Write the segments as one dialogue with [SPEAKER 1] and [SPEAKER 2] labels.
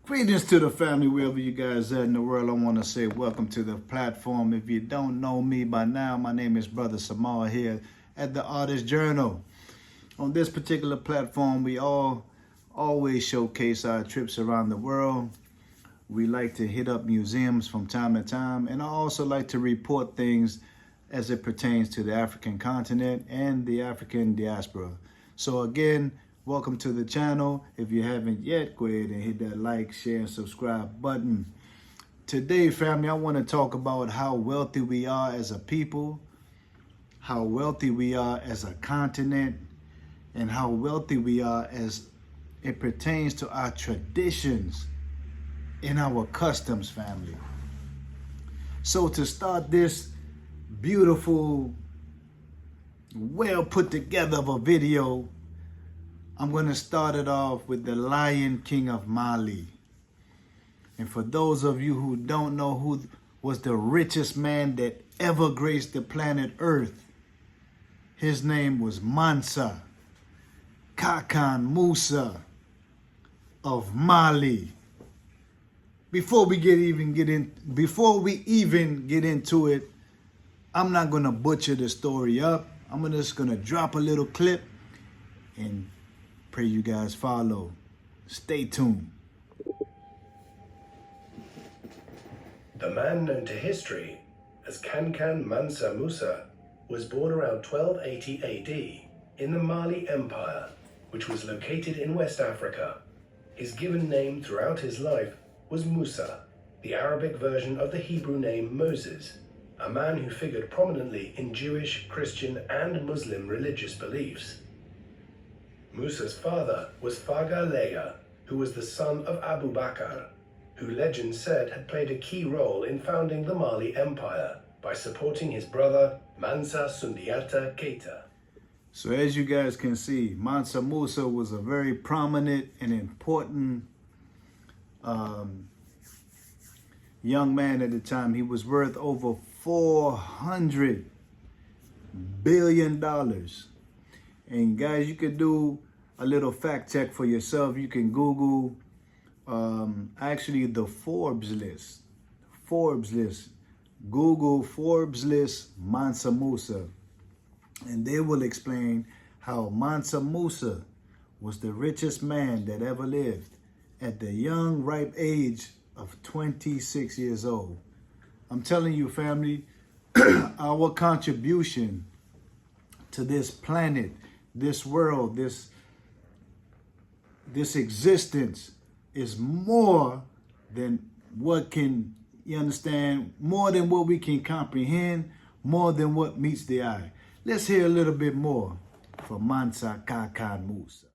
[SPEAKER 1] Greetings to the family, wherever you guys are in the world. I want to say welcome to the platform. If you don't know me by now, my name is Brother Samal here at the Artist Journal. On this particular platform, we always showcase our trips around the world. We like to hit up museums from time to time, and I also like to report things as it pertains to the African continent and the African diaspora. So again, welcome to the channel. If you haven't yet, go ahead and hit that like, share, and subscribe button. Today, family, I want to talk about how wealthy we are as a people, how wealthy we are as a continent, and how wealthy we are as it pertains to our traditions and our customs, family. So to start this beautiful, well put together of a video, I'm going to start it off with the Lion King of Mali. And for those of you who don't know who was the richest man that ever graced the planet Earth, his name was Mansa Kakan Musa of Mali. Before we even get into it, I'm not going to butcher the story up. I'm just going to drop a little clip and pray you guys follow. Stay tuned.
[SPEAKER 2] The man known to history as Kankan Mansa Musa was born around 1280 AD in the Mali Empire, which was located in West Africa. His given name throughout his life was Musa, the Arabic version of the Hebrew name Moses, a man who figured prominently in Jewish, Christian, and Muslim religious beliefs. Musa's father was Faga Leya, who was the son of Abu Bakr, who legend said had played a key role in founding the Mali Empire by supporting his brother Mansa Sundiata Keita.
[SPEAKER 1] So as you guys can see, Mansa Musa was a very prominent and important young man at the time. He was worth over $400 billion. And guys, you could do a little fact check for yourself. You can Google actually the Forbes list. Google Forbes list Mansa Musa. And they will explain how Mansa Musa was the richest man that ever lived at the young, ripe age of 26 years old. I'm telling you, family, our contribution to this planet, this world, this existence is more than what can, you understand, more than what we can comprehend, more than what meets the eye. Let's hear a little bit more from Mansa Kakan Musa.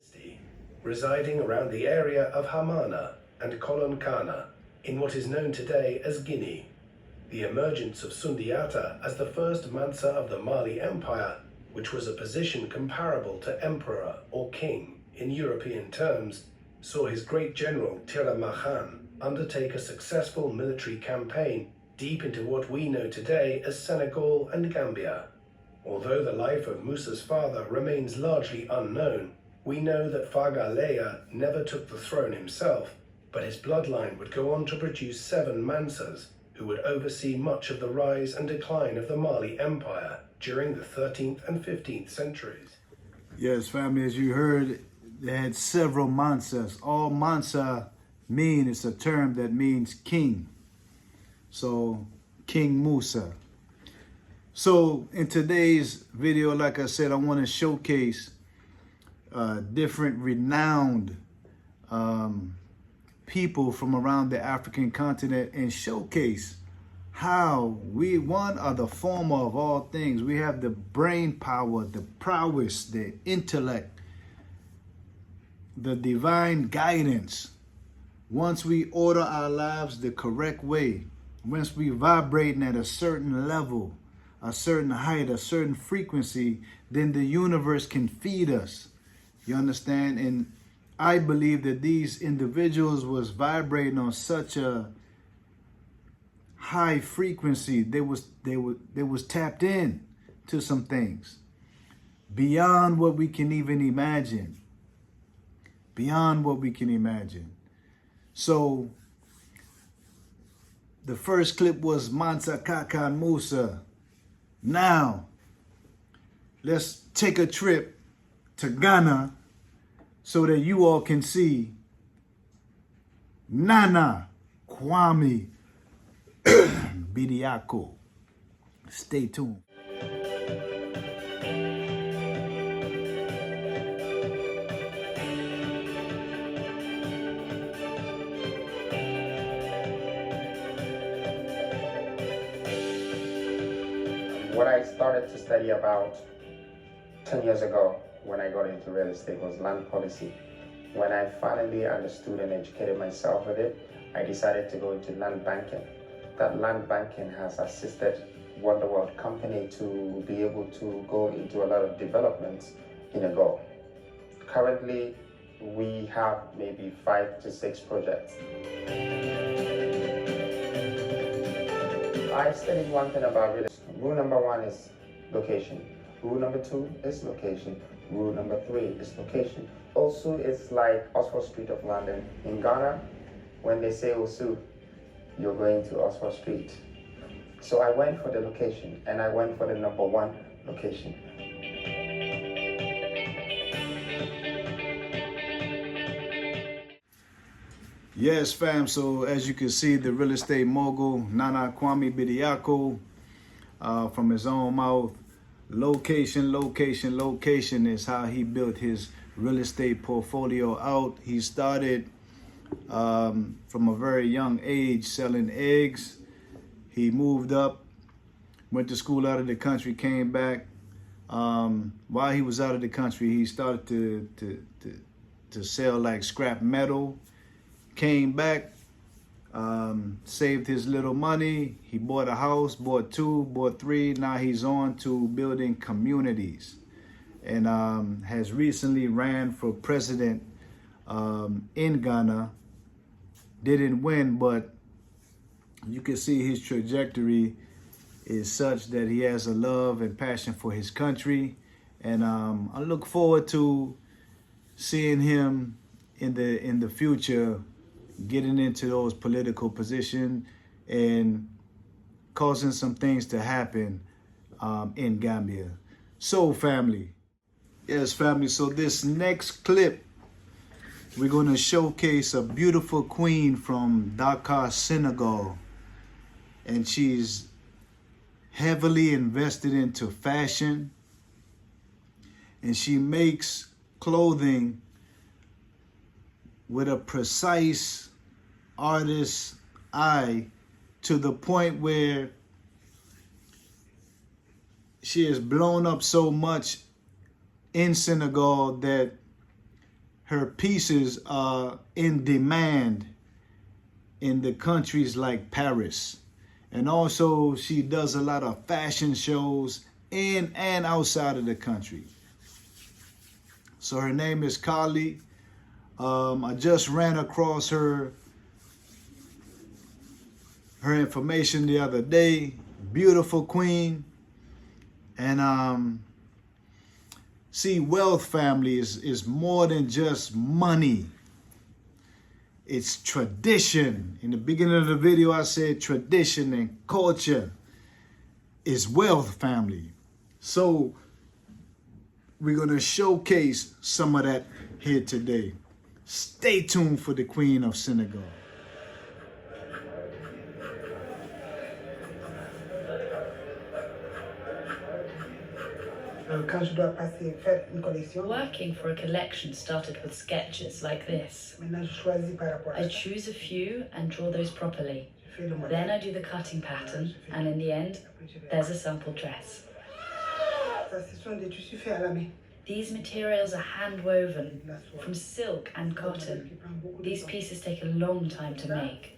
[SPEAKER 2] Residing around the area of Hamana and Kolonkana in what is known today as Guinea. The emergence of Sundiata as the first Mansa of the Mali Empire, which was a position comparable to emperor or king in European terms, saw his great general Tiramachan undertake a successful military campaign deep into what we know today as Senegal and Gambia. Although the life of Musa's father remains largely unknown, we know that Faga Leya never took the throne himself, but his bloodline would go on to produce 7 Mansas, who would oversee much of the rise and decline of the Mali Empire during the 13th and 15th centuries.
[SPEAKER 1] Yes, family, as you heard, they had several Mansas. All Mansa is a term that means king. So, King Musa. So, in today's video, like I said, I want to showcase different renowned people from around the African continent and showcase how one are the former of all things. We have the brain power, the prowess, the intellect, the divine guidance. Once we order our lives the correct way, once we vibrating at a certain level, a certain height, a certain frequency, then the universe can feed us. You understand? And I believe that these individuals was vibrating on such a high frequency. They was tapped in to some things beyond what we can even imagine. Beyond what we can imagine. So the first clip was Mansa Kakan Musa. Now, let's take a trip to Ghana so that you all can see Nana Kwame Bediako. Stay tuned.
[SPEAKER 3] What I started to study about 10 years ago when I got into real estate was land policy. When I finally understood and educated myself with it, I decided to go into land banking. That land banking has assisted Wonderworld Company to be able to go into a lot of developments in a go. Currently, we have maybe 5 to 6 projects. I studied one thing about real estate. Rule number 1 is location. Rule number 2 is location. Rule number 3 is location. Also, it's like Oxford Street of London. In Ghana, when they say Osu, you're going to Oxford Street. So I went for the location, and I went for the number 1 location.
[SPEAKER 1] Yes, fam. So as you can see, the real estate mogul, Nana Kwame Bediako, from his own mouth, location, location, location is how he built his real estate portfolio out. He started from a very young age selling eggs. He moved up, went to school out of the country, came back. While he was out of the country, he started to sell like scrap metal. Came back, saved his little money. He bought a house, bought 2, bought 3. Now he's on to building communities, and has recently ran for president in Ghana. Didn't win, but you can see his trajectory is such that he has a love and passion for his country. And I look forward to seeing him in the future getting into those political positions and causing some things to happen in Gambia. So family, yes family, so this next clip, we're gonna showcase a beautiful queen from Dakar, Senegal. And she's heavily invested into fashion, and she makes clothing with a precise artist's eye, to the point where she has blown up so much in Senegal that her pieces are in demand in the countries like Paris. And also she does a lot of fashion shows in and outside of the country. So her name is Kali. I just ran across her information the other day. Beautiful queen. And see, wealth, family, is more than just money. It's tradition. In the beginning of the video, I said tradition and culture is wealth, family. So we're going to showcase some of that here today. Stay tuned for the Queen of Senegal.
[SPEAKER 4] Working for a collection started with sketches like this. I choose a few and draw those properly. Then I do the cutting pattern, and in the end, there's a sample dress. These materials are hand woven from silk and cotton. These pieces take a long time to make.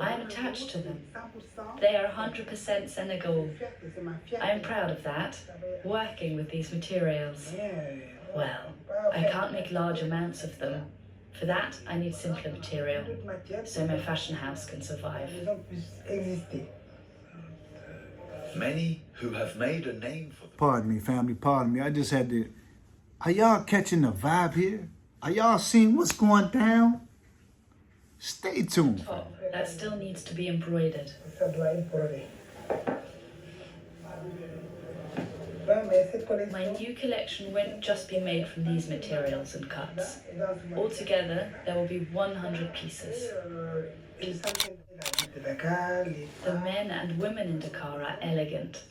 [SPEAKER 4] I am attached to them. They are 100% Senegal. I am proud of that, working with these materials. Well, I can't make large amounts of them. For that, I need simpler material, so my fashion house can survive.
[SPEAKER 5] Many who have made a name for themselves.
[SPEAKER 1] Pardon me, family, pardon me. I just had to... Are y'all catching the vibe here? Are y'all seeing what's going down? Stay tuned.
[SPEAKER 4] top that still needs to be embroidered. My new collection won't just be made from these materials and cuts. Altogether, there will be 100 pieces. The men and women in Dakar are elegant.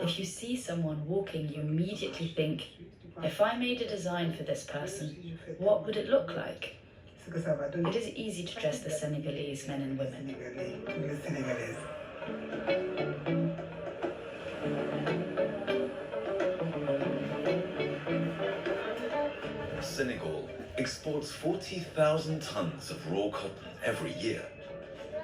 [SPEAKER 4] If you see someone walking, you immediately think, if I made a design for this person, what would it look like? It is easy to dress the Senegalese men and women.
[SPEAKER 5] Senegal exports 40,000 tons of raw cotton every year.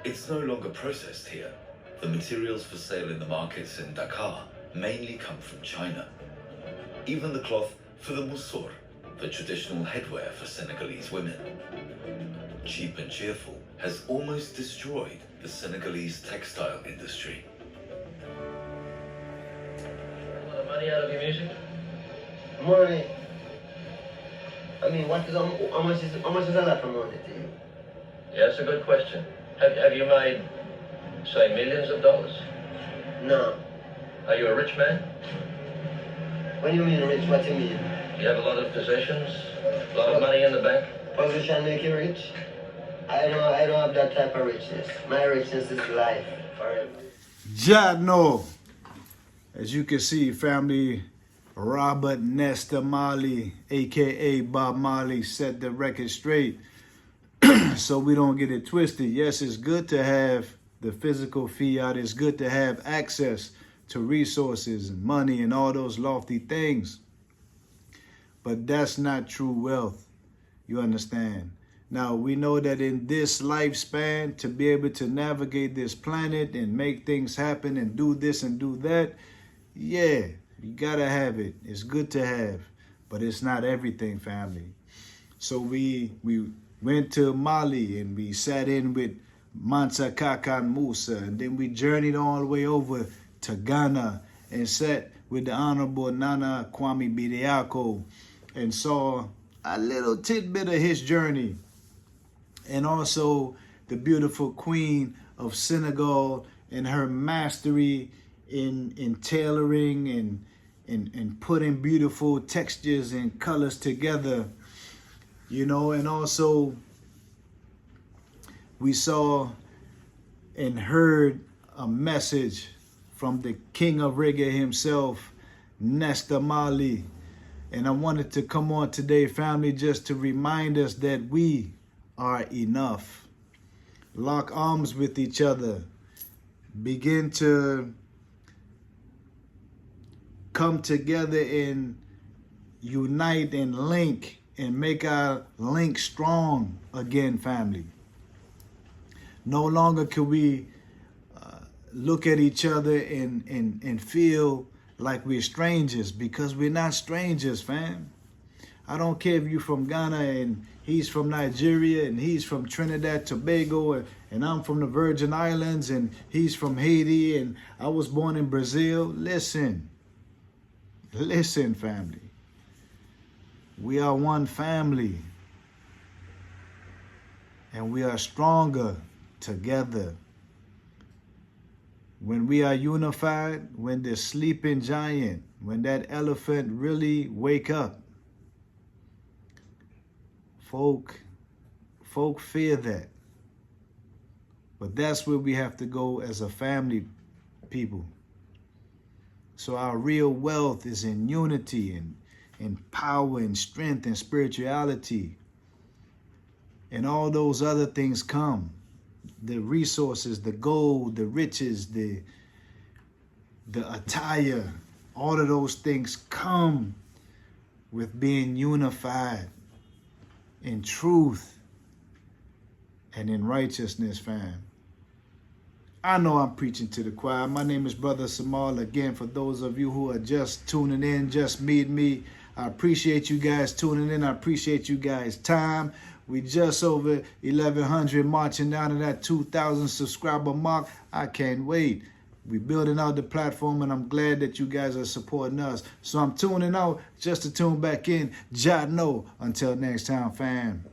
[SPEAKER 5] It's no longer processed here. The materials for sale in the markets in Dakar mainly come from China. Even the cloth for the moussour, the traditional headwear for Senegalese women. Cheap and cheerful has almost destroyed the Senegalese textile industry.
[SPEAKER 6] A lot of money out of your music?
[SPEAKER 7] Money. I mean, how much is a lot of money to you?
[SPEAKER 6] Yeah, that's a good question. Have you made, say, millions of dollars?
[SPEAKER 7] No.
[SPEAKER 6] Are you a rich man?
[SPEAKER 7] When you mean rich, what you mean?
[SPEAKER 6] You have a lot of possessions? A lot of money in the bank?
[SPEAKER 7] Position make you rich? I don't have that type of richness. My richness is life forever.
[SPEAKER 1] Jadno. As you can see, family, Robert Nesta Marley, aka Bob Marley, set the record straight. So we don't get it twisted. Yes, it's good to have the physical fiat. It's good to have access to resources and money and all those lofty things. But that's not true wealth. You understand? Now, we know that in this lifespan, to be able to navigate this planet and make things happen and do this and do that, yeah, you gotta have it. It's good to have, but it's not everything, family. So we went to Mali and we sat in with Mansa Kakan Musa, and then we journeyed all the way over to Ghana and sat with the Honorable Nana Kwame Bediako and saw a little tidbit of his journey, and also the beautiful Queen of Senegal and her mastery in tailoring and putting beautiful textures and colors together, you know. And also we saw and heard a message from the king of reggae himself, Nesta Marley. And I wanted to come on today, family, just to remind us that we are enough. Lock arms with each other. Begin to come together and unite and link and make our link strong again, family. No longer can we look at each other and feel like we're strangers, because we're not strangers, fam. I don't care if you're from Ghana and he's from Nigeria and he's from Trinidad, Tobago, and I'm from the Virgin Islands and he's from Haiti and I was born in Brazil. Listen, family. We are one family and we are stronger together. When we are unified, when the sleeping giant, when that elephant really wake up, folk fear that. But that's where we have to go as a family, people. So our real wealth is in unity and in power and strength and spirituality. And all those other things come. The resources, the gold, the riches, the attire, all of those things come with being unified in truth and in righteousness, fam. I know I'm preaching to the choir. My name is Brother Samal. Again, for those of you who are just tuning in, just meeting me, I appreciate you guys tuning in. I appreciate you guys' time. We just over 1,100, marching down to that 2,000 subscriber mark. I can't wait. We're building out the platform, and I'm glad that you guys are supporting us. So I'm tuning out just to tune back in. Jadno. Until next time, fam.